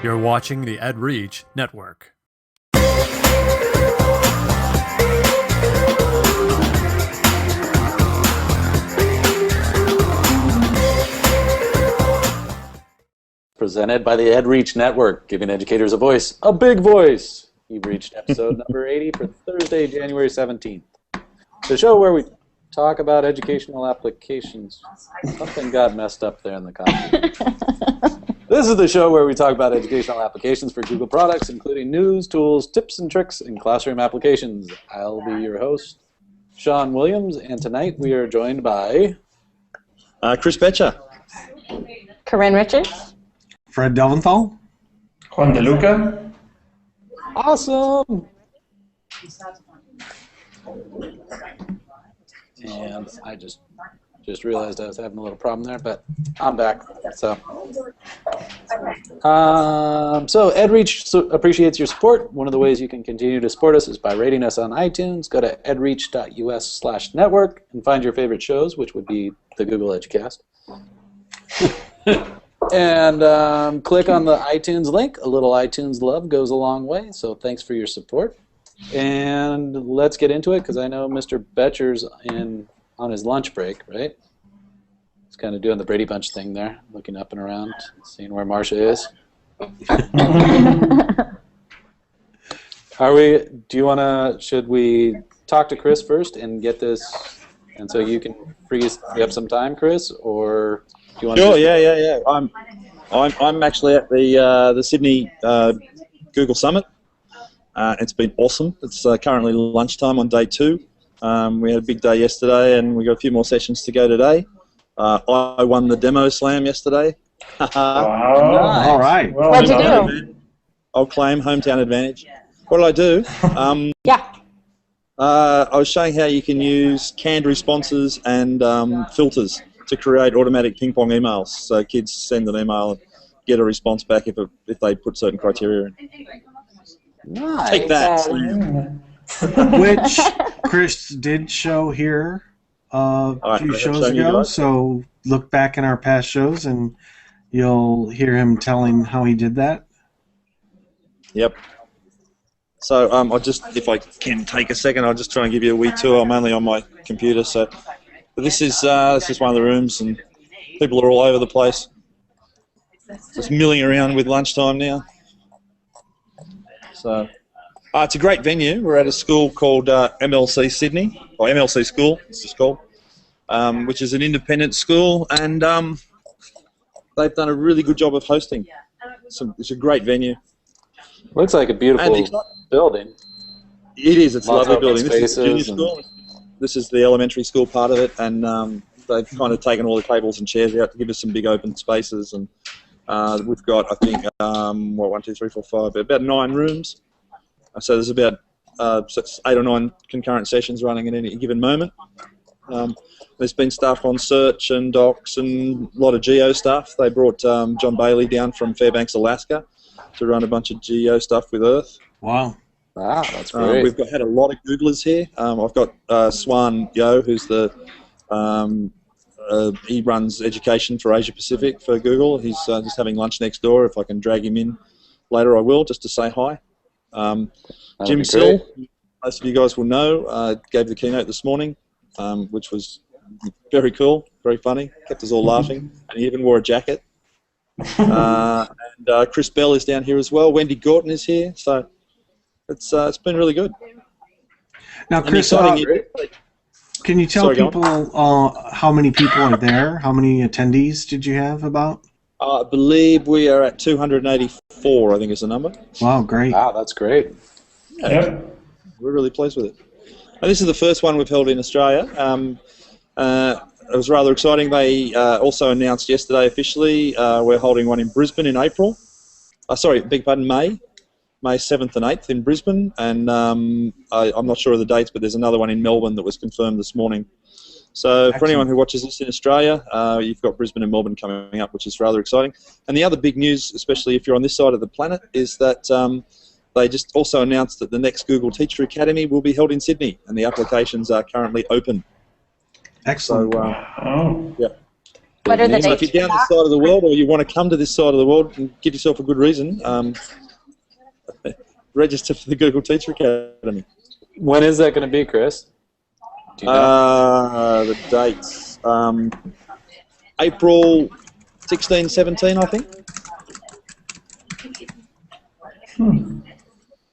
You're watching the EdReach Network. Presented by the EdReach Network, giving educators a voice, a big voice. You've reached episode number 80 for Thursday, January 17th. The show where we talk about educational applications. Something got messed up there in the copy. This is the show where we talk about educational applications for Google products, including news, tools, tips, and tricks in classroom applications. I'll be your host, Sean Williams, and tonight we are joined by... Chris Betcher. Corinne Richards. Fred Delventhal. Juan DeLuca. Awesome! And I just realized I was having a little problem there, but I'm back. So EdReach appreciates your support. One of the ways you can continue to support us is by rating us on iTunes. Go to edreach.us/network and find your favorite shows, which would be the Google Educast. And click on the iTunes link. A little iTunes love goes a long way, so thanks for your support. And let's get into it, because I know Mr. Betcher's on his lunch break, right? He's kind of doing the Brady Bunch thing there, looking up and around, seeing where Marcia is. Should we talk to Chris first and get this, and so you can free up some time, Chris, or do you want Sure, to... yeah. I'm actually at the Sydney Google Summit. It's been awesome. It's currently lunchtime on day 2. We had a big day yesterday, and we got a few more sessions to go today. I won the demo slam yesterday. Wow. Nice. All right. Well, What'd you do? I'll claim hometown advantage. What did I do? Yeah. I was showing how you can use canned responses and filters to create automatic ping-pong emails. So kids send an email and get a response back if they put certain criteria in. Nice. Take that. Which Chris did show here a few shows ago, so look back in our past shows and you'll hear him telling how he did that. Yep. So I'll just, if I can take a second, I'll just try and give you a wee tour. I'm only on my computer, so but this is one of the rooms, and people are all over the place, just milling around with lunchtime now. So it's a great venue. We're at a school called MLC Sydney, or MLC School, it's just called, which is an independent school, and they've done a really good job of hosting. It's a great venue. Looks like a beautiful building. It is. It's a Lots lovely of building. This is the junior spaces school. This is the elementary school part of it, and they've kind of taken all the tables and chairs out to give us some big open spaces. And we've got, I think, 1, 2, 3, 4, 5, about 9 rooms. So there's about 8 or 9 concurrent sessions running at any given moment. There's been stuff on search and docs and a lot of geo stuff. They brought John Bailey down from Fairbanks, Alaska, to run a bunch of geo stuff with Earth. Wow. Wow, that's great. We've had a lot of Googlers here. I've got Swan Yo, who's he runs education for Asia Pacific for Google. He's just having lunch next door. If I can drag him in later, I will, just to say hi. Jim Sill, most of you guys will know, gave the keynote this morning, which was very cool, very funny, kept us all laughing, and he even wore a jacket. And Chris Bell is down here as well. Wendy Gorton is here, so it's been really good. Now, Chris, can you tell people how many people are there? How many attendees did you have about? I believe we are at 284, I think is the number. Wow, great. Wow, that's great. Yeah. We're really pleased with it. And this is the first one we've held in Australia. It was rather exciting. They also announced yesterday officially we're holding one in Brisbane in April. May 7th and 8th in Brisbane. And I'm not sure of the dates, but there's another one in Melbourne that was confirmed this morning. So for anyone who watches this in Australia, you've got Brisbane and Melbourne coming up, which is rather exciting. And the other big news, especially if you're on this side of the planet, is that they just also announced that the next Google Teacher Academy will be held in Sydney, and the applications are currently open. Excellent. So, yeah, What are the So if dates? you're down this side of the world, or you want to come to this side of the world and give yourself a good reason, register for the Google Teacher Academy. When is that going to be, Chris? Do you know? The dates. April 16, 17, I think. Do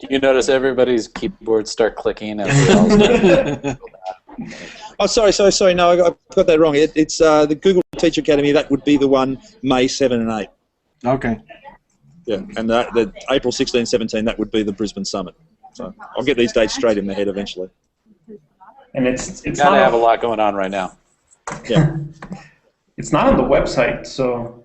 you notice everybody's keyboards start clicking as we all start? Oh, sorry. No, I got that wrong. It's the Google Teacher Academy. That would be the one May 7 and 8. Okay. Yeah, and the April 16, 17, that would be the Brisbane Summit. So I'll get these dates straight in my head eventually. And it's Gotta not have a lot going on right now. Yeah. it's not on the website. So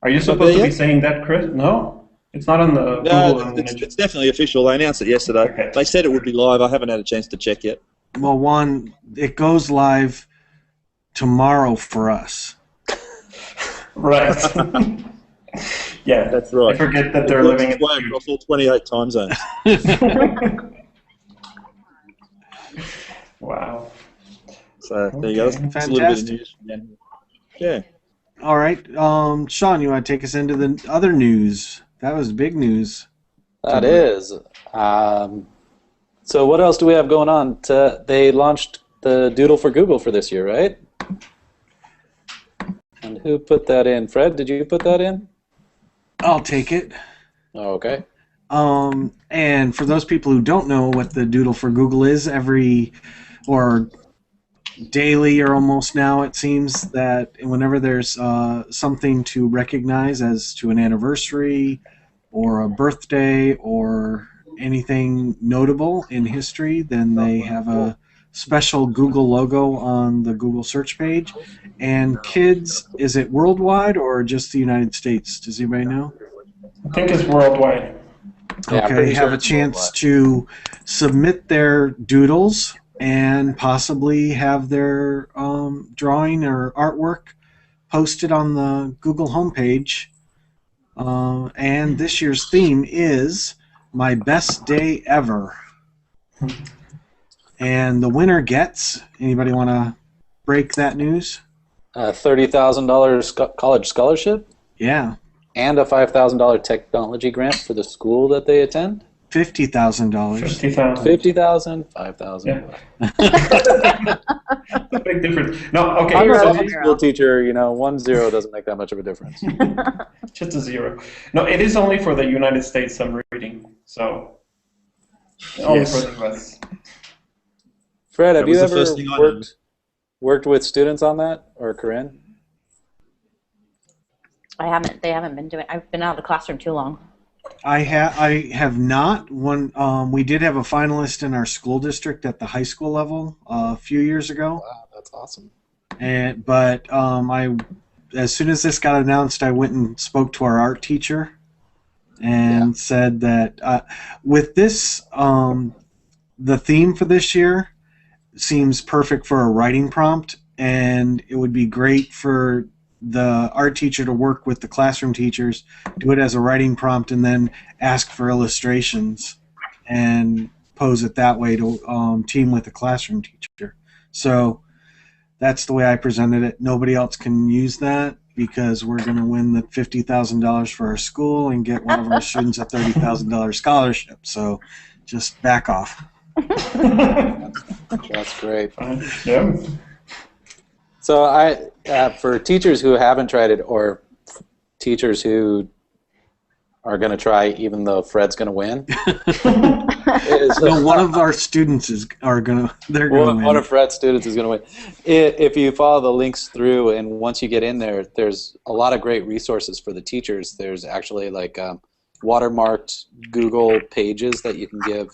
are you supposed to be saying that, Chris? No, it's not on the No, Google. it's definitely official. They announced it yesterday. Okay. They said it would be live. I haven't had a chance to check yet. Well, it goes live tomorrow for us. Right. Yeah, That's right. I forget that they're It works living its way across all 28 time zones. Wow. So there you go. That's a little bit of news. Yeah. All right. Sean, you want to take us into the other news? That was big news. That is. So what else do we have going on? They launched the Doodle for Google for this year, right? And who put that in? Fred, did you put that in? I'll take it. Oh, okay. And for those people who don't know what the Doodle for Google is, daily or almost now, it seems that whenever there's something to recognize as to an anniversary or a birthday or anything notable in history, then they have a special Google logo on the Google search page. And kids, is it worldwide or just the United States? Does anybody know? I think it's worldwide. Yeah, I'm Okay, pretty sure have a it's chance worldwide. to submit their doodles and possibly have their drawing or artwork posted on the Google homepage. And this year's theme is My Best Day Ever. And the winner gets, anybody want to break that news? $30,000 college scholarship Yeah, and a $5,000 technology grant for the school that they attend. $50,000. 50,000. 50,000, 5,000. Yeah. It's a big difference. No, okay. I'm so- a school teacher. 1 0 doesn't make that much of a difference. Just a zero. No, it is only for the United States I'm reading, so only Yes. for the US. Fred, That have you was the ever first thing I did. worked with students on that, or Corinne? I haven't. They haven't been doing. I've been out of the classroom too long. I have not. We did have a finalist in our school district at the high school level a few years ago. Wow, that's awesome. But as soon as this got announced, I went and spoke to our art teacher and said that with this, the theme for this year seems perfect for a writing prompt, and it would be great for the art teacher to work with the classroom teachers, do it as a writing prompt, and then ask for illustrations and pose it that way to team with the classroom teacher. So that's the way I presented it. Nobody else can use that because we're going to win the $50,000 for our school and get one of our students a $30,000 scholarship. So just back off. That's great. Yeah. So for teachers who haven't tried it, or teachers who are going to try, even though Fred's going to win, No, one of our students they're going to win. one of Fred's students is going to win. If you follow the links through, and once you get in there, there's a lot of great resources for the teachers. There's actually like watermarked Google pages that you can give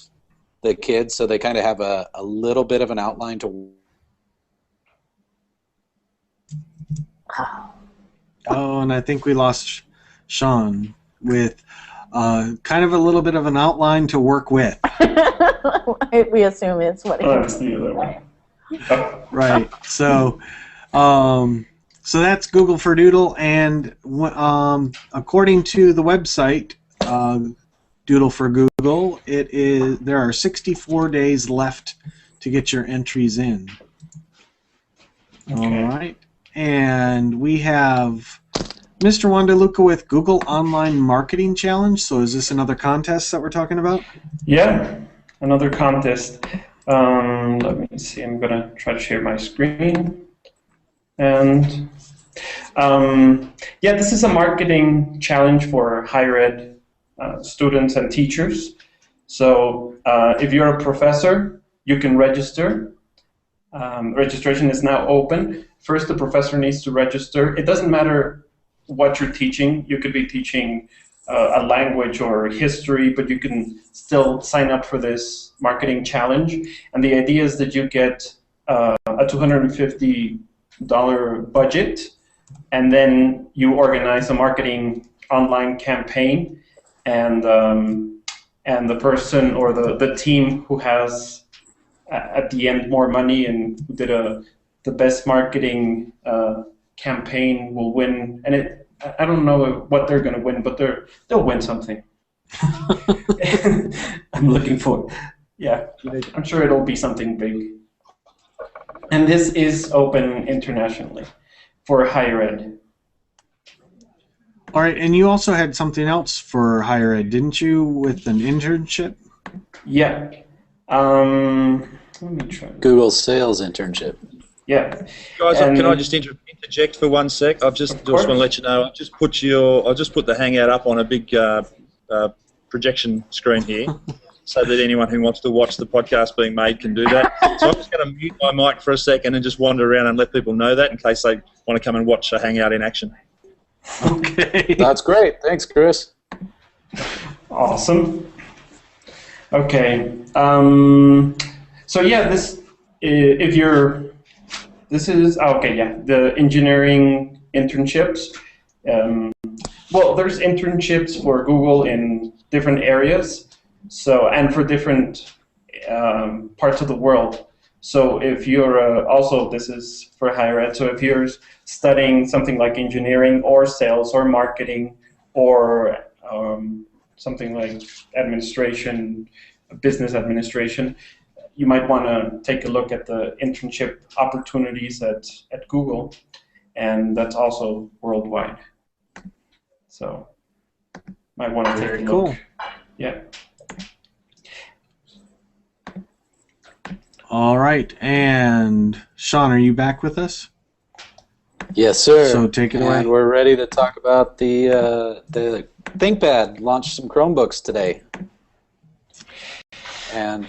the kids, so they kind of have a little bit of an outline to. Oh, and I think we lost Sean with kind of a little bit of an outline to work with. We assume it's what Oh, it that's is. the other one. Oh, Right. So that's Google for Doodle, and according to the website Doodle for Google, there are 64 days left to get your entries in. Okay. All right. and we have Mr. Juan DeLuca with Google Online Marketing Challenge. So is this another contest that we're talking about? Yeah, another contest. Let me see. I'm going to try to share my screen. And yeah, this is a marketing challenge for higher ed students and teachers. So if you're a professor, you can register. Registration is now open. First, the professor needs to register. It doesn't matter what you're teaching. You could be teaching a language or history, but you can still sign up for this marketing challenge. And the idea is that you get a $250 budget, and then you organize a marketing online campaign, and the person or the team who has at the end more money and who did the best marketing campaign will win. And I don't know what they're going to win, but they'll win something. I'm looking for, yeah, I'm sure it'll be something big. And this is open internationally for higher ed. All right, and you also had something else for higher ed, didn't you, with an internship? Yeah. Let me try. Google sales internship. Yeah. Guys, can I just interject for 1 sec? I just want to let you know. I've just put the Hangout up on a big projection screen here, so that anyone who wants to watch the podcast being made can do that. So I'm just going to mute my mic for a second and just wander around and let people know that in case they want to come and watch a Hangout in action. Okay. That's great. Thanks, Chris. Awesome. Okay. So yeah, this is okay. Yeah, the engineering internships. Well, there's internships for Google in different areas. So, and for different parts of the world. So if you're also, this is for higher ed, so if you're studying something like engineering or sales or marketing or something like administration, business administration, you might want to take a look at the internship opportunities at Google, and that's also worldwide. So might want to take a look. Cool. Yeah. All right, and Sean, are you back with us? Yes, sir. So take it away. And we're ready to talk about the ThinkPad launched some Chromebooks today. And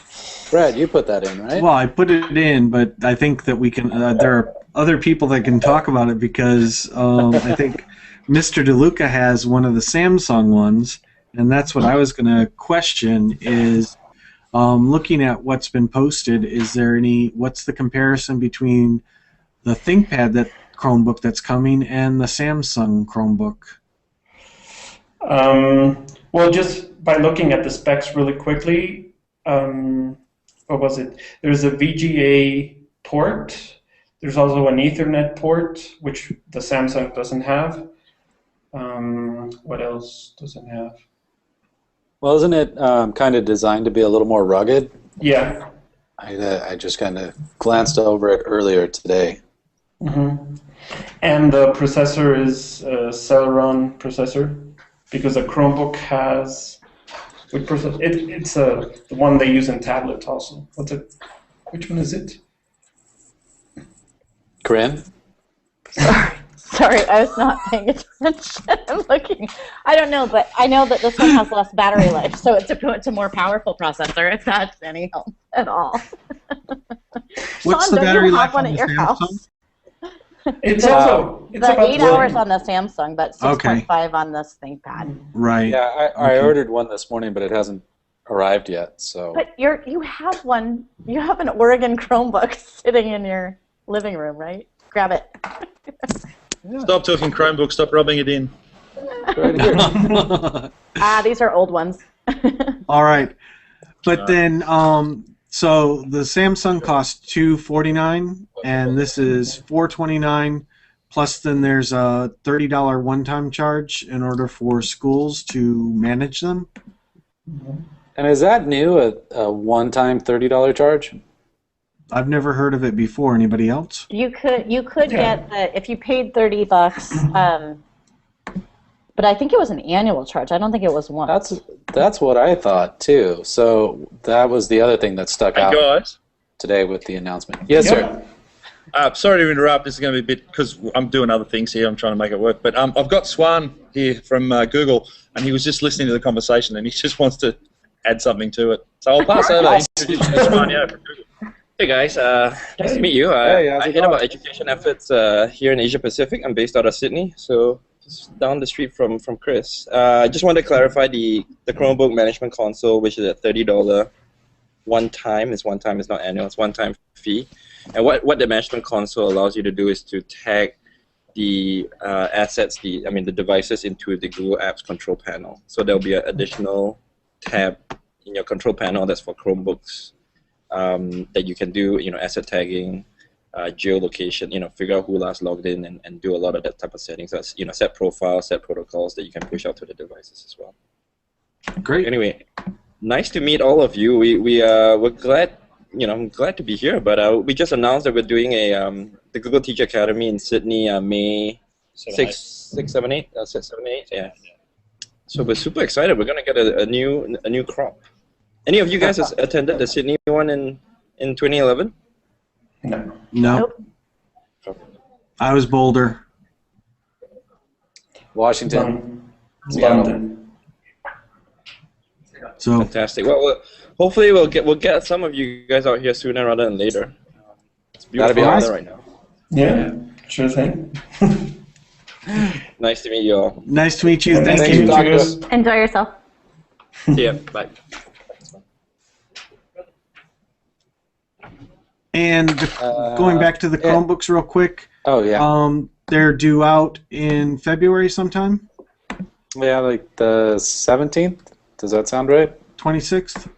Brad, you put that in, right? Well, I put it in, but I think that we can. There are other people that can talk about it because I think Mr. DeLuca has one of the Samsung ones, and that's what I was going to question is. Looking at what's been posted, what's the comparison between the ThinkPad Chromebook that's coming and the Samsung Chromebook? Well, just by looking at the specs really quickly, what was it? There's a VGA port. There's also an Ethernet port, which the Samsung doesn't have. What else does it have? Well, isn't it kind of designed to be a little more rugged? Yeah. I just kind of glanced over it earlier today. Mm-hmm. And the processor is a Celeron processor because a Chromebook has. It's the one they use in tablets also. Which one is it? Corinne? Sorry, I was not paying attention. I'm looking. I don't know, but I know that this one has less battery life, so it's a more powerful processor, if that's any help at all. What's Sean, the battery life one on at the your Samsung? house? It's the about 8 hours on the Samsung, but 6.5 Okay. on this ThinkPad. Right. Yeah, I ordered one this morning, but it hasn't arrived yet. So. But you have one. You have an Oregon Chromebook sitting in your living room, right? Grab it. Stop talking Chromebook. Stop rubbing it in. These are old ones. All right, but then so the Samsung costs $249, and this is $429. Plus, then there's a $30 one-time charge in order for schools to manage them. And is that new, a one-time $30 charge? I've never heard of it before. Anybody else? You could get the if you paid $30. But I think it was an annual charge. I don't think it was one. That's what I thought too. So that was the other thing that stuck out guys. today with the announcement. Yes, sir. Sorry to interrupt. This is going to be a bit because I'm doing other things here. I'm trying to make it work. But I've got Swan here from Google, and he was just listening to the conversation, and he just wants to add something to it. So I'll pass over. Introduce you to Swan, yeah, from Google. Hey guys, nice to meet you. Hey, how's I it head going? about education efforts here in Asia Pacific. I'm based out of Sydney, so just down the street from Chris. I just wanted to clarify the Chromebook management console, which is a $30 one time. It's not annual. It's one-time fee. And what the management console allows you to do is to tag the assets, the devices into the Google Apps control panel. So there'll be an additional tab in your control panel that's for Chromebooks. That you can do, asset tagging, geolocation, figure out who last logged in and do a lot of that type of settings. That's, set profiles, set protocols that you can push out to the devices as well. Great. Anyway, nice to meet all of you. We're glad, I'm glad to be here, but we just announced that we're doing the Google Teacher Academy in Sydney, May 6, 7, 8, yeah. So we're super excited. We're going to get a new crop. Any of you guys has attended the Sydney one in 2011? No. No. I was Boulder. Washington. London. So Fantastic. Well, hopefully we'll get some of you guys out here sooner rather than later. It's That'd beautiful be weather awesome. right now. Yeah, sure thing. Nice to meet you all. nice to meet you. Thank Thank you. you. Talk to us. Enjoy yourself. See ya. Bye. And going back to the Chromebooks real quick. Oh yeah. They're due out in February sometime. Yeah, like the 17th. Does that sound right? 26th.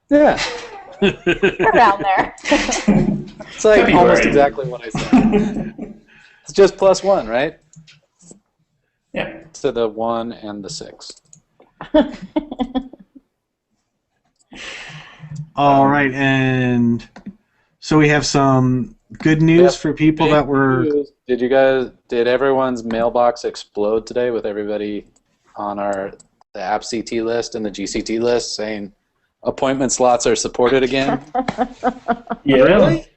Yeah. Around there. It's like February. almost exactly what I said. It's just +1, right? Yeah. To the 1 and the 6. All right, and so we have some good news for people that were. Did everyone's mailbox explode today with everybody on the App CT list and the GCT list saying appointment slots are supported again? Yeah. Really?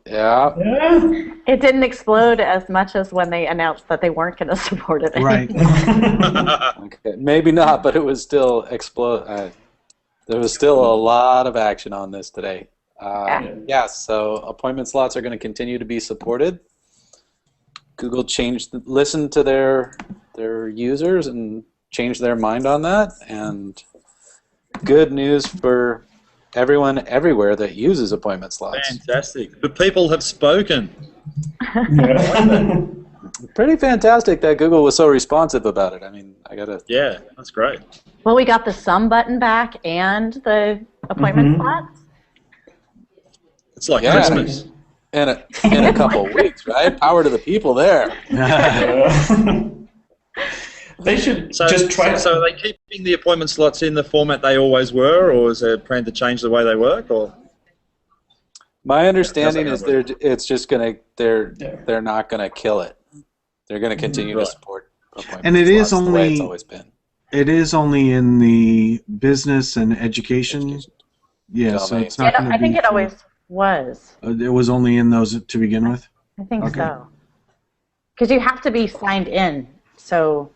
Yeah. Yeah. It didn't explode as much as when they announced that they weren't going to support it Right. Okay. Maybe not, but it was still there was still a lot of action on this today. Yeah, so appointment slots are going to continue to be supported. Google listened to their users and changed their mind on that, and good news for everyone everywhere that uses appointment slots. Fantastic. The people have spoken. Yeah. Pretty fantastic that Google was so responsive about it. I mean, Yeah, that's great. Well, we got the sum button back and the appointment slots. It's like Yeah. Christmas. in a couple of weeks, right? Power to the people there. They should So, just try. So are they keeping the appointment slots in the format they always were, or is there a plan to change the way they work? Or My understanding is How's they're not gonna kill it. They're gonna continue to Right. support appointment And it is slots the way only- it's always been. It is only in the business and education. Yeah, so Domain. it's not going to be. I think it for- always was. It was only in those to begin with. I think Okay. so. Because you have to be signed in. So,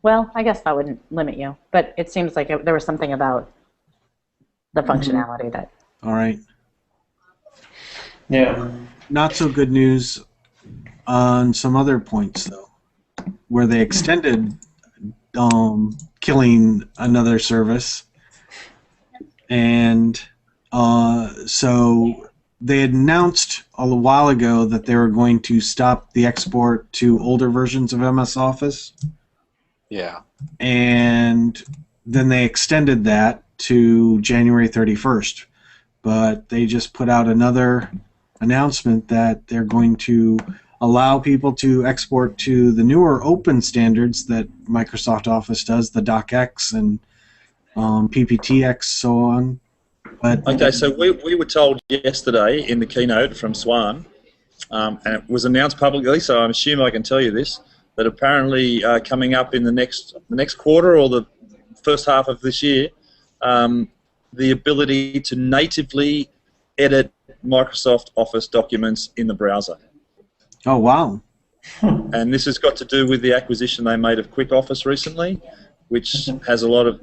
well, I guess that wouldn't limit you. But it seems like there was something about the functionality that. All right. Yeah. Not so good news on some other points, though, where they extended killing another service. And so they had announced a while ago that they were going to stop the export to older versions of MS Office. Yeah. And then they extended that to January 31st. But they just put out another announcement that they're going to allow people to export to the newer open standards that Microsoft Office does, the DocX and PPTX, so on. But Okay, so we were told yesterday in the keynote from Swan, and it was announced publicly, so I'm assuming I can tell you this, that apparently coming up in the next quarter or the first half of this year, the ability to natively edit Microsoft Office documents in the browser. oh wow. And this has got to do with the acquisition they made of Quick Office recently, which has a lot of.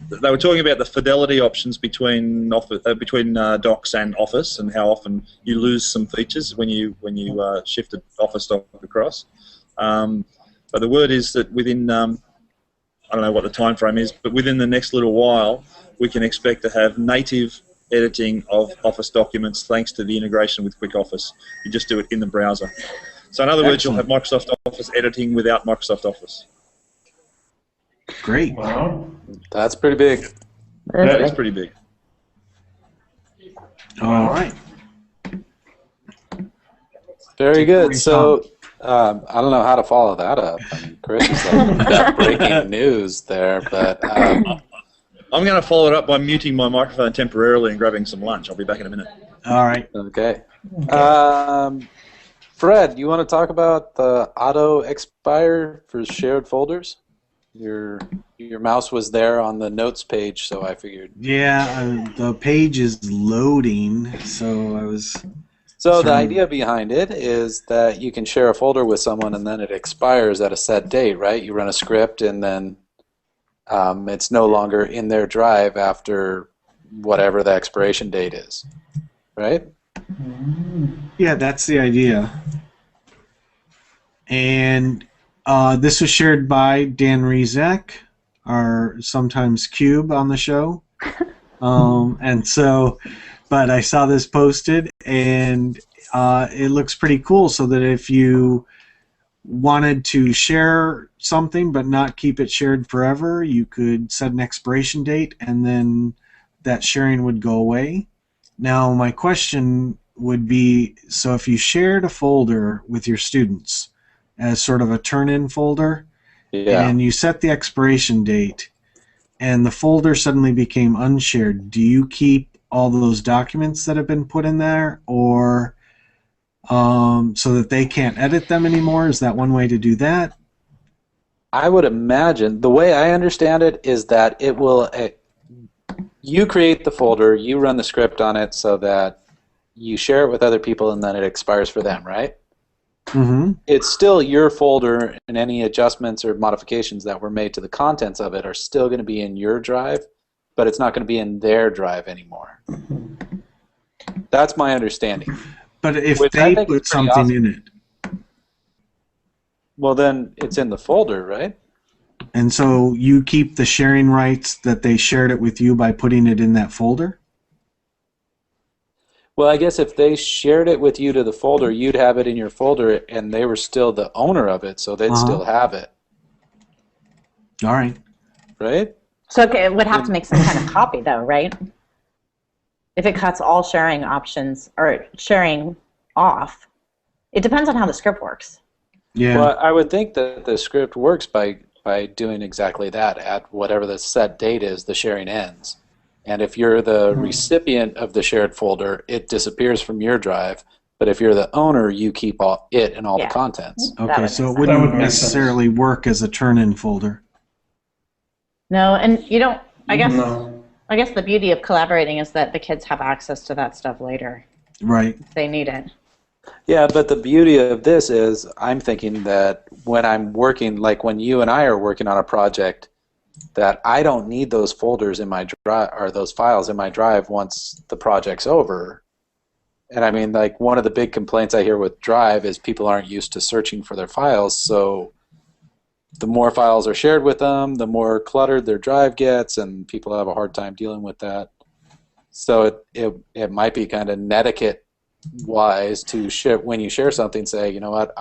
They were talking about the fidelity options between Docs and Office, and how often you lose some features when you shifted Office Doc across. But the word is that within I don't know what the time frame is, but within the next little while, we can expect to have native editing of Office documents thanks to the integration with Quick Office. You just do it in the browser. So in other words, you'll have Microsoft Office editing without Microsoft Office. Great. Wow. That's pretty big. That is pretty big. All right. Very good. So I don't know how to follow that up. I mean, Chris is like that breaking news there, but I'm going to follow it up by muting my microphone temporarily and grabbing some lunch. I'll be back in a minute. All right. okay. Fred, you want to talk about the auto expire for shared folders? Your mouse was there on the notes page, so I figured. Yeah, the page is loading, so I was. So the idea behind it is that you can share a folder with someone, and then it expires at a set date, right? You run a script, and then it's no longer in their drive after whatever the expiration date is, right? Yeah, that's the idea. And this was shared by Dan Rizek, our sometimes Cube on the show. And so, but I saw this posted, and it looks pretty cool, so that if you wanted to share something but not keep it shared forever, you could set an expiration date, and then that sharing would go away. Now, my question would be, so if you shared a folder with your students as sort of a turn-in folder, and you set the expiration date, and the folder suddenly became unshared, do you keep all those documents that have been put in there, or so that they can't edit them anymore? Is that one way to do that? I would imagine, the way I understand it is that it will, you create the folder, you run the script on it so that you share it with other people, and then it expires for them, right? Mm-hmm. It's still your folder, and any adjustments or modifications that were made to the contents of it are still going to be in your drive, but it's not going to be in their drive anymore. That's my understanding. But if they put something in it, well, then it's in the folder, right? and so you keep the sharing rights that they shared it with you by putting it in that folder? Well, I guess if they shared it with you to the folder, you'd have it in your folder, and they were still the owner of it, so they'd still have it. All right. Right? So it would have to make some kind of copy, though, right? If it cuts all sharing options or sharing off, it depends on how the script works. Yeah. Well, I would think that the script works by doing exactly that. At whatever the set date is, the sharing ends. And if you're the recipient of the shared folder, it disappears from your drive. But if you're the owner, you keep it and all the contents. Okay, so it wouldn't necessarily work as a turn-in folder. No, and you don't. I guess the beauty of collaborating is that the kids have access to that stuff later. Right. If they need it. Yeah, but the beauty of this is I'm thinking that when I'm working, like when you and I are working on a project, that I don't need those folders in my drive, or those files in my drive once the project's over. And I mean, like, one of the big complaints I hear with Drive is people aren't used to searching for their files, so the more files are shared with them, the more cluttered their drive gets, and people have a hard time dealing with that. So it might be kind of netiquette-wise to share, when you share something, say, you know what,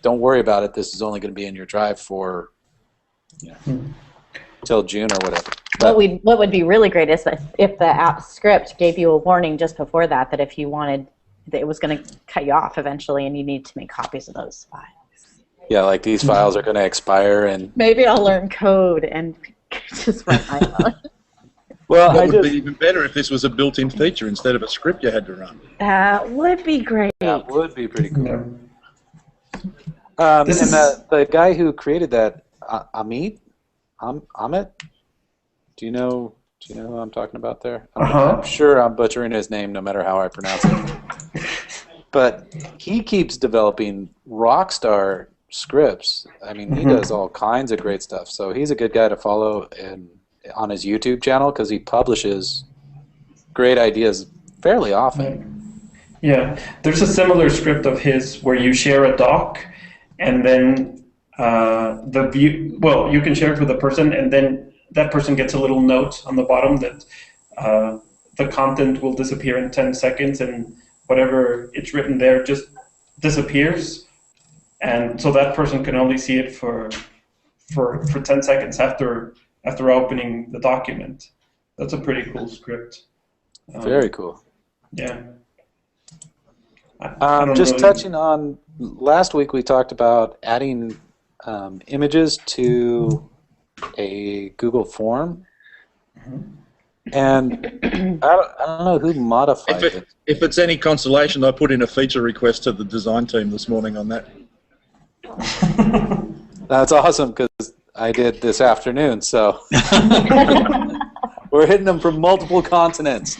don't worry about it, this is only going to be in your drive for, till June or whatever. But what would be really great is that if the app script gave you a warning just before that if you wanted, that it was going to cut you off eventually and you need to make copies of those files. yeah, like these files are going to expire, and Maybe I'll learn code and just run my own. Well, What would be even better if this was a built-in feature instead of a script you had to run. That would be great. that would be pretty cool. Yeah. And This is- the guy who created that, Amit, do you know who I'm talking about there? I'm sure I'm butchering his name no matter how I pronounce it. But he keeps developing rockstar scripts. I mean, he does all kinds of great stuff. So he's a good guy to follow on his YouTube channel because he publishes great ideas fairly often. Yeah, there's a similar script of his where you share a doc, and then you can share it with a person, and then that person gets a little note on the bottom that the content will disappear in 10 seconds, and whatever it's written there just disappears, and so that person can only see it for 10 seconds after opening the document. That's a pretty cool script. Very cool. Yeah. Just touching on, last week we talked about adding images to a Google form, and I don't know who modified it. If it's any consolation, I put in a feature request to the design team this morning on that. That's awesome because I did this afternoon, so we're hitting them from multiple continents.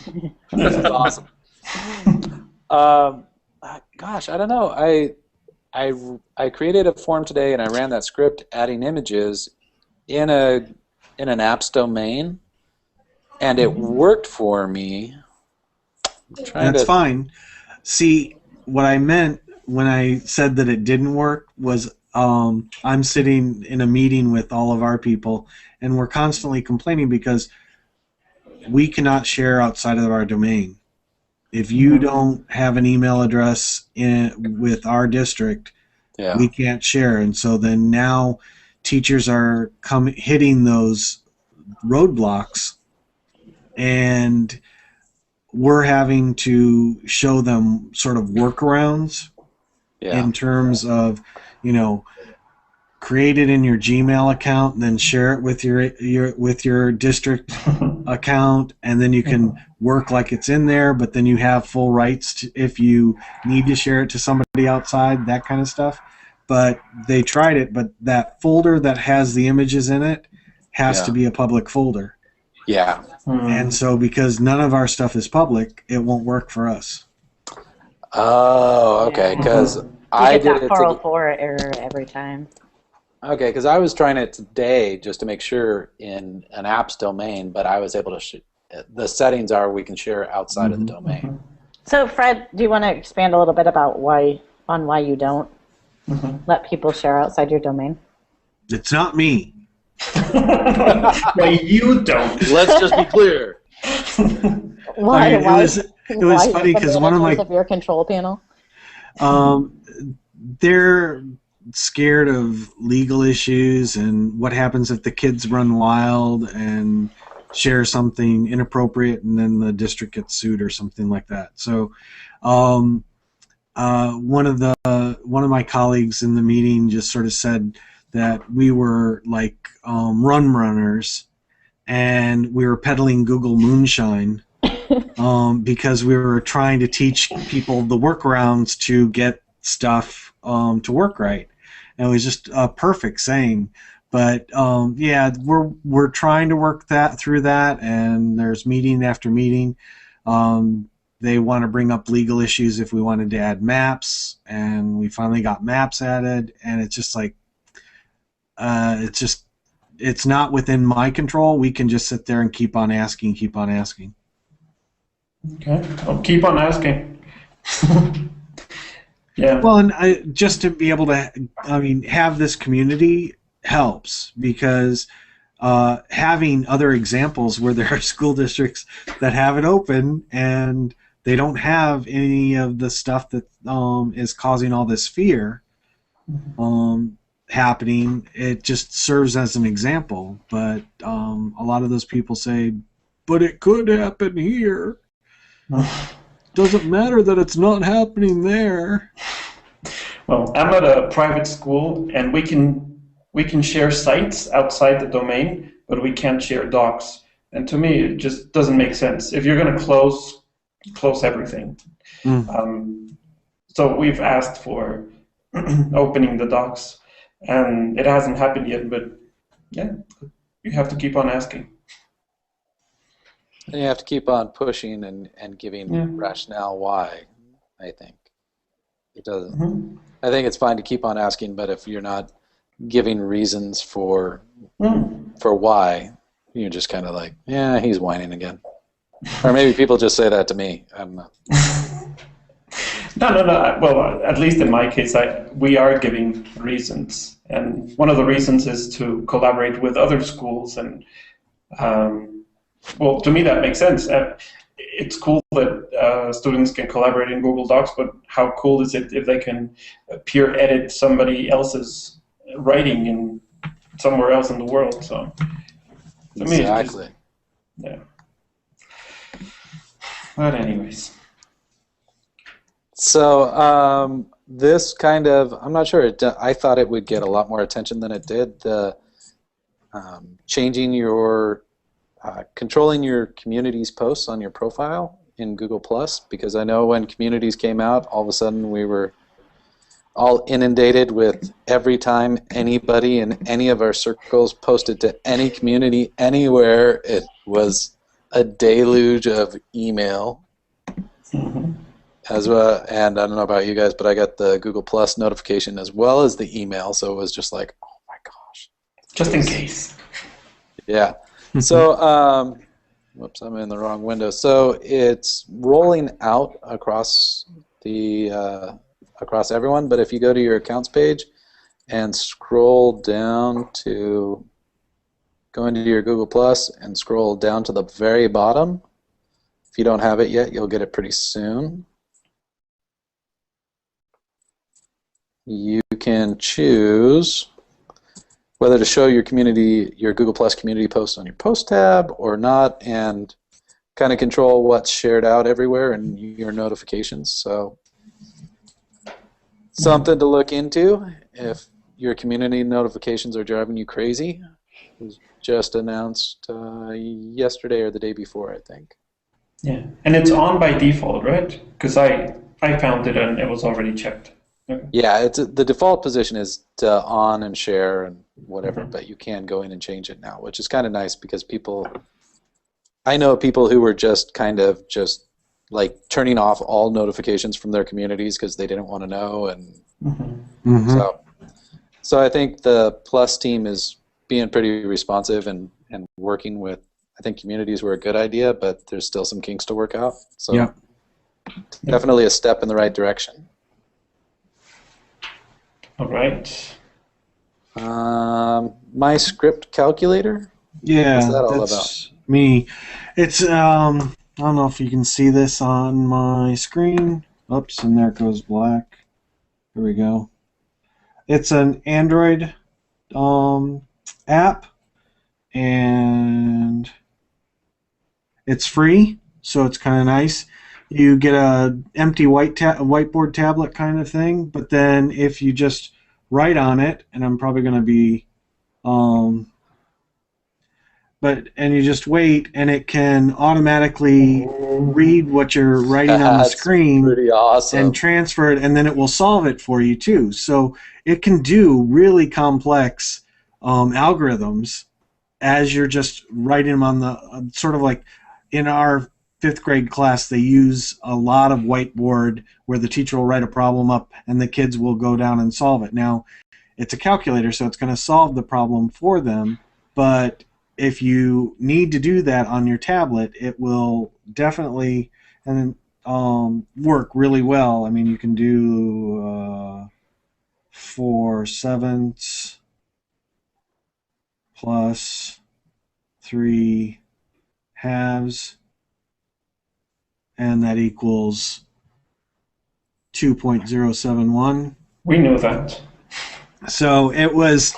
This is awesome. Gosh, I don't know. I created a form today and I ran that script adding images in an apps domain, and it worked for me. That's fine. See, what I meant when I said that it didn't work was I'm sitting in a meeting with all of our people, and we're constantly complaining because we cannot share outside of our domain. If you don't have an email address with our district, we can't share. And so then now teachers are hitting those roadblocks, and we're having to show them sort of workarounds in terms of, create it in your Gmail account and then share it with your district account, and then you can work like it's in there, but then you have full rights if you need to share it to somebody outside, that kind of stuff. But they tried it, but that folder that has the images in it has to be a public folder. Yeah. And so because none of our stuff is public, it won't work for us. Oh, okay, because I get did that it 404 error every time. Okay, because I was trying it today just to make sure in an apps domain, but I was able to. The settings are we can share outside of the domain. So, Fred, do you want to expand a little bit about why you don't let people share outside your domain? It's not me. Why you don't? Let's just be clear. Why? It was funny because one of my of your control panel. They're scared of legal issues and what happens if the kids run wild and share something inappropriate and then the district gets sued or something like that. So one of my colleagues in the meeting just sort of said that we were like Rumrunners and we were peddling Google Moonshine because we were trying to teach people the workarounds to get stuff to work right. And it was just a perfect saying. But we're trying to work through that, and there's meeting after meeting. They want to bring up legal issues if we wanted to add maps, and we finally got maps added, and it's just like it's not within my control. We can just sit there and keep on asking. Okay, I'll keep on asking. Yeah. Well, and just to be able to, have this community helps because having other examples where there are school districts that have it open and they don't have any of the stuff that is causing all this fear happening, it just serves as an example. But a lot of those people say, but it could happen here. Doesn't matter that it's not happening there. Well, I'm at a private school, and we can share sites outside the domain, but we can't share docs. And to me, it just doesn't make sense. If you're going to close everything. So we've asked for opening the docs, and it hasn't happened yet, but yeah, you have to keep on asking. And you have to keep on pushing and giving rationale why, I think. It doesn't. I think it's fine to keep on asking, but if you're not giving reasons for why, you're just kind of like, yeah, he's whining again. Or maybe people just say that to me. I don't know. No. Well, at least in my case, we are giving reasons, and one of the reasons is to collaborate with other schools. And well, to me that makes sense. It's cool that students can collaborate in Google Docs, but how cool is it if they can peer edit somebody else's writing in somewhere else in the world? So to me, it's just, yeah. But anyways. So this kind of, I'm not sure, I thought it would get a lot more attention than it did. The changing your, controlling your community's posts on your profile in Google+, because I know when communities came out, all of a sudden we were all inundated with every time anybody in any of our circles posted to any community anywhere, it was a deluge of email. As well, and I don't know about you guys, but I got the Google Plus notification as well as the email, so it was just like, oh my gosh. Just in case. Yeah. So, whoops, I'm in the wrong window. So it's rolling out across the across everyone, but if you go to your accounts page and scroll down to go into your Google Plus and scroll down to the very bottom, if you don't have it yet, you'll get it pretty soon. You can choose whether to show your community, your Google Plus community post on your post tab or not, and kind of control what's shared out everywhere in your notifications. So something to look into if your community notifications are driving you crazy. It was just announced yesterday or the day before, I think. Yeah, and it's on by default, right? Because I found it and it was already checked. Okay. Yeah, it's the default position is to on and share and whatever, but you can go in and change it now, which is kind of nice because people, I know people who were just kind of just like turning off all notifications from their communities because they didn't want to know, and so I think the Plus team is being pretty responsive and working with. I think communities were a good idea, but there's still some kinks to work out. So definitely a step in the right direction. All right. My script calculator? Yeah, what's that all that's about? Me. It's I don't know if you can see this on my screen. Oops, and there it goes black. Here we go. It's an Android app, and it's free, so it's kind of nice. You get a empty whiteboard tablet kind of thing, but then if you just write on it, and I'm probably going to be, and you just wait, and it can automatically read what you're writing on the screen, pretty awesome, and transfer it, and then it will solve it for you too. So it can do really complex algorithms as you're just writing them on the sort of like in our 5th grade class, they use a lot of whiteboard where the teacher will write a problem up and the kids will go down and solve it. Now, it's a calculator, so it's going to solve the problem for them, but if you need to do that on your tablet, it will definitely work really well. I mean, you can do 4/7 plus 3/2, and that equals 2.071. We knew that. So it was.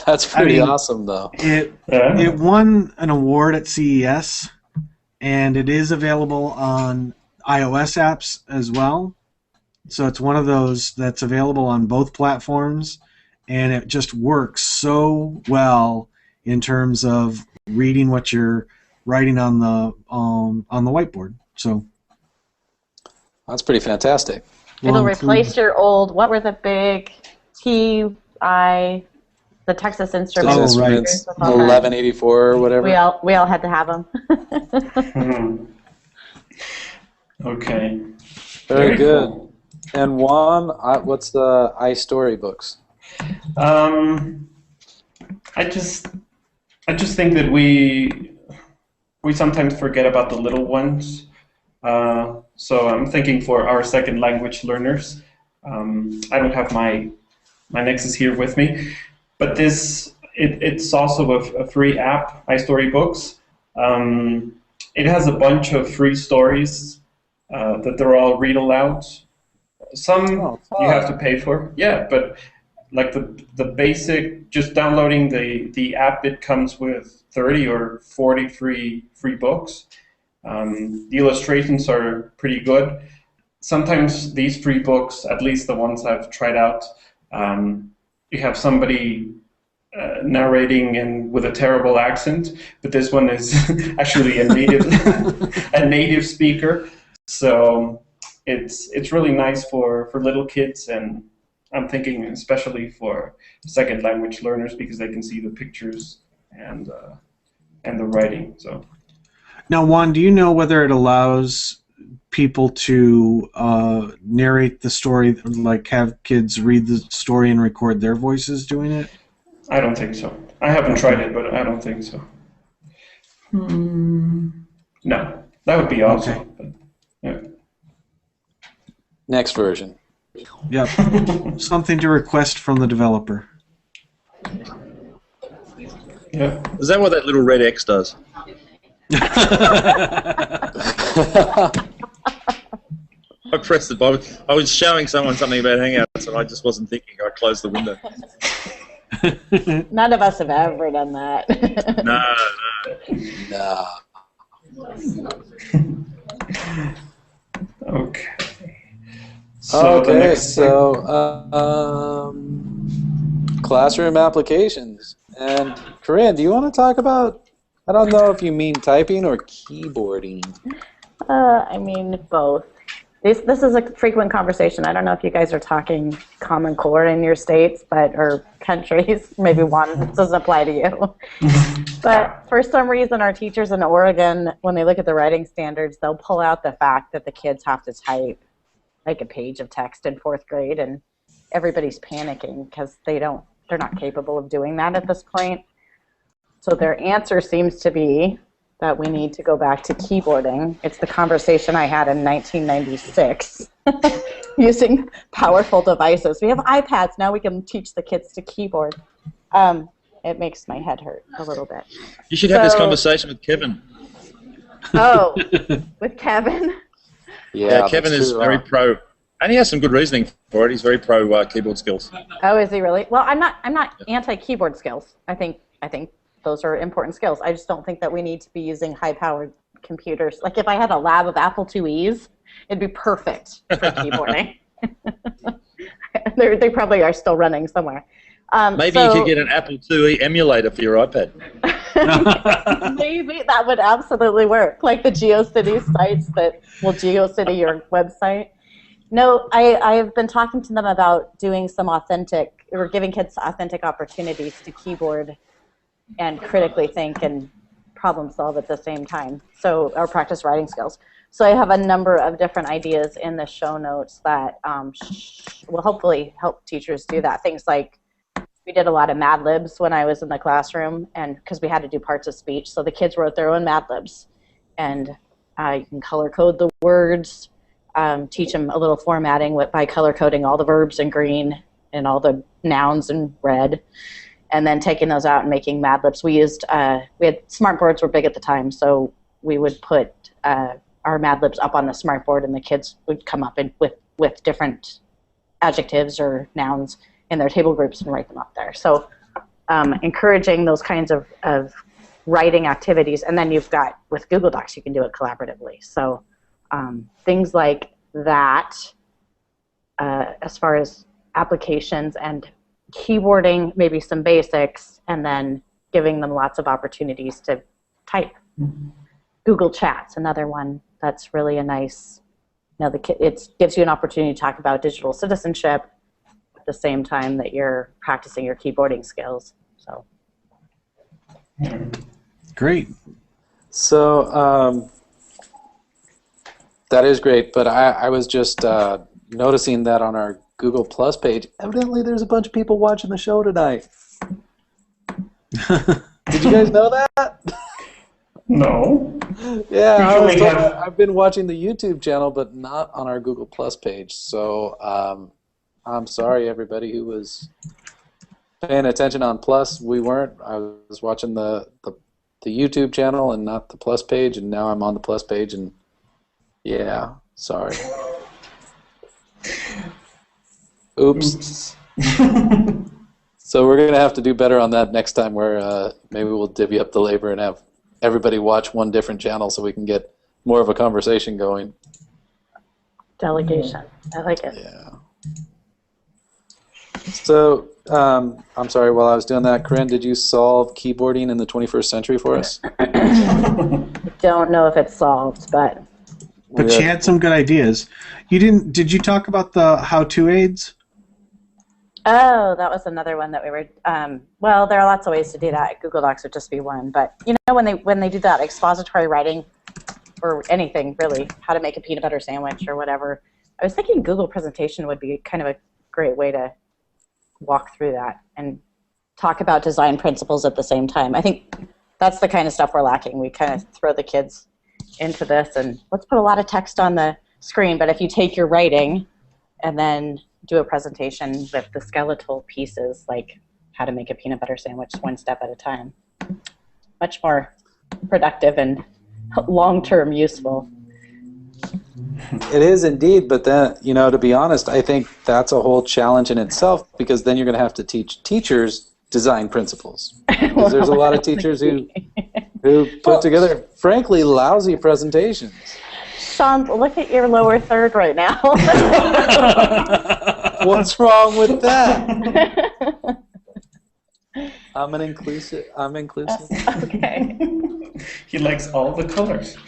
That's pretty awesome, though. It won an award at CES, and it is available on iOS apps as well. So it's one of those that's available on both platforms, and it just works so well in terms of reading what you're writing on the whiteboard. So That's pretty fantastic. It'll replace your old. What were the big TI? The Texas Instruments. Texas Instruments 1184 or whatever. We all had to have them. Okay. Very good. Cool. And Juan, what's the iStory books? I just think that we sometimes forget about the little ones. So I'm thinking for our second language learners. I don't have my Nexus here with me, but it's also a free app, iStory Books. It has a bunch of free stories that they're all read aloud. Some you have to pay for, yeah, but like the basic, just downloading the app, it comes with 30 or 40 free books. The illustrations are pretty good. Sometimes these free books, at least the ones I've tried out, you have somebody narrating and with a terrible accent, but this one is actually a native speaker. So it's really nice for little kids, and I'm thinking especially for second language learners because they can see the pictures and the writing. So now, Juan, do you know whether it allows people to narrate the story, like have kids read the story and record their voices doing it? I don't think so. I haven't tried it, but I don't think so. No, that would be awesome. Okay. But, yeah. Next version. Yep. Something to request from the developer. Yeah. Is that what that little red X does? I pressed it. I was showing someone something about Hangouts, and I just wasn't thinking. I closed the window. None of us have ever done that. No. Okay. So the next classroom applications. And Corinne, do you want to talk about, I don't know if you mean typing or keyboarding. I mean both. This is a frequent conversation. I don't know if you guys are talking Common Core in your states, or countries. Maybe one doesn't apply to you. But for some reason, our teachers in Oregon, when they look at the writing standards, they'll pull out the fact that the kids have to type like a page of text in 4th grade, and everybody's panicking because they're not capable of doing that at this point. So their answer seems to be that we need to go back to keyboarding. It's the conversation I had in 1996 using powerful devices. We have iPads, now we can teach the kids to keyboard. It makes my head hurt a little bit. You should have this conversation with Kevin. Oh, with Kevin? Yeah, Kevin is very pro, and he has some good reasoning for it. He's very pro keyboard skills. Oh, is he really? Well, I'm not anti-keyboard skills. I think those are important skills. I just don't think that we need to be using high-powered computers. Like if I had a lab of Apple IIe's, it'd be perfect for keyboarding. They probably are still running somewhere. Maybe you could get an Apple IIe emulator for your iPad. Maybe that would absolutely work, like the GeoCities sites that will GeoCity your website. No, I've been talking to them about doing some giving kids authentic opportunities to keyboard and critically think and problem solve at the same time, or practice writing skills. So I have a number of different ideas in the show notes that will hopefully help teachers do that. Things like, we did a lot of Mad Libs when I was in the classroom, and because we had to do parts of speech, so the kids wrote their own Mad Libs. And you can color code the words, teach them a little formatting by color coding all the verbs in green and all the nouns in red, and then taking those out and making Mad Libs. We had smartboards were big at the time, so we would put our Mad Libs up on the smartboard, and the kids would come up with different adjectives or nouns in their table groups and write them up there. So encouraging those kinds of writing activities, and then you've got, with Google Docs, you can do it collaboratively. So things like that, as far as applications and keyboarding, maybe some basics, and then giving them lots of opportunities to type. Google Chat's another one that's really a nice, it gives you an opportunity to talk about digital citizenship at the same time that you're practicing your keyboarding skills. So. Great. So that is great, but I was just noticing that on our Google Plus page, evidently there's a bunch of people watching the show tonight. Did you guys know that? No. Yeah, I've been watching the YouTube channel, but not on our Google Plus page. So I'm sorry, everybody who was paying attention on Plus. We weren't. I was watching the YouTube channel and not the Plus page, and now I'm on the Plus page, and yeah, sorry. Oops. So we're going to have to do better on that next time, where maybe we'll divvy up the labor and have everybody watch one different channel so we can get more of a conversation going. Delegation. I like it. Yeah. So, I'm sorry, while I was doing that, Corinne, did you solve keyboarding in the 21st century for us? Don't know if it's solved, but she had some good ideas. Did you talk about the how-to aids? Oh, that was another one that we were. Well, there are lots of ways to do that. Google Docs would just be one, but when they do that expository writing, or anything really, how to make a peanut butter sandwich or whatever, I was thinking Google presentation would be kind of a great way to walk through that and talk about design principles at the same time. I think that's the kind of stuff we're lacking. We kind of throw the kids into this and let's put a lot of text on the screen, but if you take your writing and then do a presentation with the skeletal pieces, like how to make a peanut butter sandwich one step at a time, much more productive and long-term useful. It is indeed, but then, to be honest, I think that's a whole challenge in itself, because then you're going to have to teach teachers design principles. Because there's a lot of teachers who put together, frankly, lousy presentations. Sean, look at your lower third right now. What's wrong with that? I'm inclusive. Okay. He likes all the colors.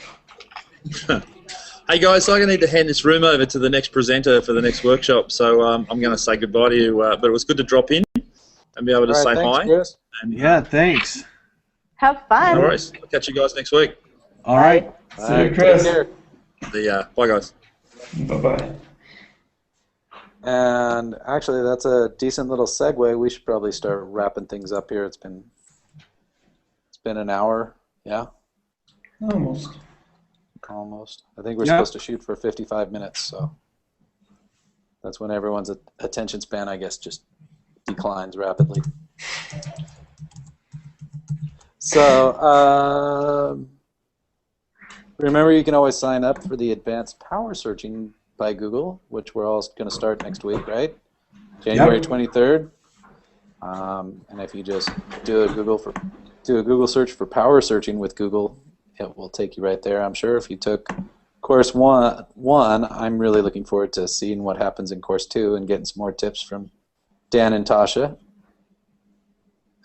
Hey guys, so I'm going to need to hand this room over to the next presenter for the next workshop, so I'm going to say goodbye to you, but it was good to drop in and be able to say thanks, hi. Chris. And, Yeah, thanks. Have fun. no worries. I'll catch you guys next week. All right. See you, Chris. Take care. Bye guys. Bye-bye. And actually, that's a decent little segue. We should probably start wrapping things up here. It's been an hour. Yeah. Almost. I think we're supposed to shoot for 55 minutes, so that's when everyone's attention span, I guess, declines rapidly. So, remember, you can always sign up for the Advanced Power Searching by Google, which we're all going to start next week, right? January 23rd. And if you just do a Google search for power searching with Google, it will take you right there, I'm sure. If you took course one, I'm really looking forward to seeing what happens in course 2 and getting some more tips from Dan and Tasha.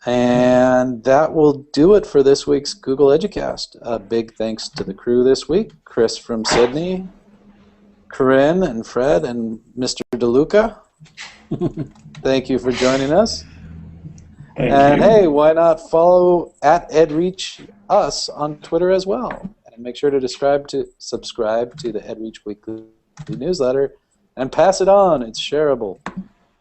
And that will do it for this week's Google Educast. A big thanks to the crew this week, Chris from Sydney, Corinne and Fred and Mr. DeLuca. Thank you for joining us. Thank you. Hey, why not follow @EdReach us on Twitter as well, and make sure to subscribe to the EdReach Weekly newsletter and pass it on. It's shareable.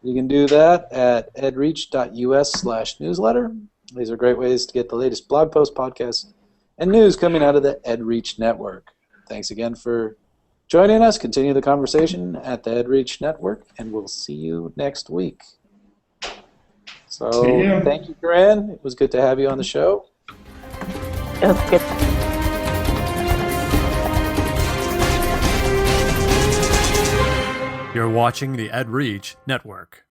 You can do that at edreach.us/newsletter. These are great ways to get the latest blog posts, podcasts, and news coming out of the EdReach network. Thanks again for joining us. Continue the conversation at the EdReach network, and we'll see you next week. So, thank you, Corinne. It was good to have you on the show. It was good. You're watching the EdReach Network.